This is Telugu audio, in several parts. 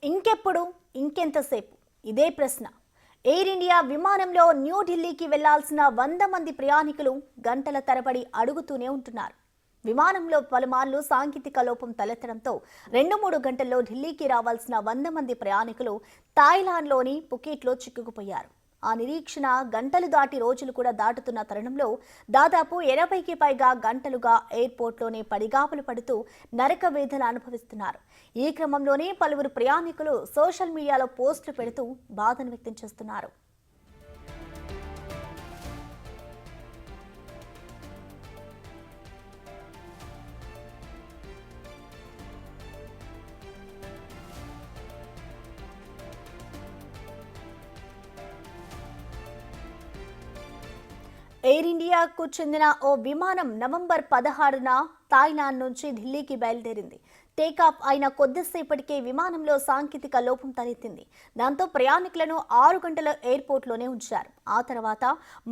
ఇంకెప్పుడు ఇంకెంతసేపు ఇదే ప్రశ్న. ఎయిర్ ఇండియా విమానంలో న్యూఢిల్లీకి వెళ్లాల్సిన 100 మంది ప్రయాణికులు గంటల తరబడి అడుగుతూనే ఉంటున్నారు. విమానంలో పలుమార్లు సాంకేతిక లోపం తలెత్తడంతో 2-3 గంటల్లో ఢిల్లీకి రావాల్సిన 100 మంది ప్రయాణికులు థాయిలాండ్లోని పుకెట్లో చిక్కుకుపోయారు. ఆ నిరీక్షణ గంటలు దాటి రోజులు కూడా దాటుతున్న తరుణంలో దాదాపు 80కి పైగా గంటలుగా ఎయిర్పోర్ట్లోనే పడిగాపులు పడుతూ నరక వేదన అనుభవిస్తున్నారు. ఈ క్రమంలోనే పలువురు ప్రయాణికులు సోషల్ మీడియాలో పోస్టులు పెడుతూ బాధను వ్యక్తం చేస్తున్నారు. ఎయిర్ ఇండియాకు చెందిన ఓ విమానం నవంబర్ 16న థాయిలాండ్ నుంచి ఢిల్లీకి బయలుదేరింది. టేకాఫ్ అయిన కొద్దిసేపటికే విమానంలో సాంకేతిక లోపం తలెత్తింది. దాంతో ప్రయాణికులను 6 గంటల ఎయిర్పోర్ట్లోనే ఉంచారు. ఆ తర్వాత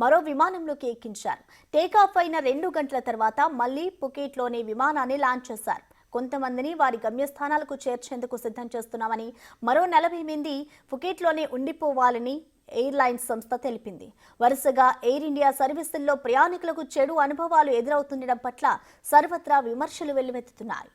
మరో విమానంలోకి ఎక్కించారు. టేకాఫ్ అయిన 2 గంటల తర్వాత మళ్లీ పుకెట్లోనే విమానాన్ని లాంచ్ చేశారు. కొంతమందిని వారి గమ్యస్థానాలకు చేర్చేందుకు సిద్ధం చేస్తున్నామని, మరో 40 మంది పుకెట్లోనే ఉండిపోవాలని ఎయిర్లైన్స్ సంస్థ తెలిపింది. వరుసగా ఎయిర్ ఇండియా సర్వీసుల్లో ప్రయాణికులకు చెడు అనుభవాలు ఎదురవుతుండడం పట్ల సర్వత్రా విమర్శలు వెల్లువెత్తుతున్నాయి.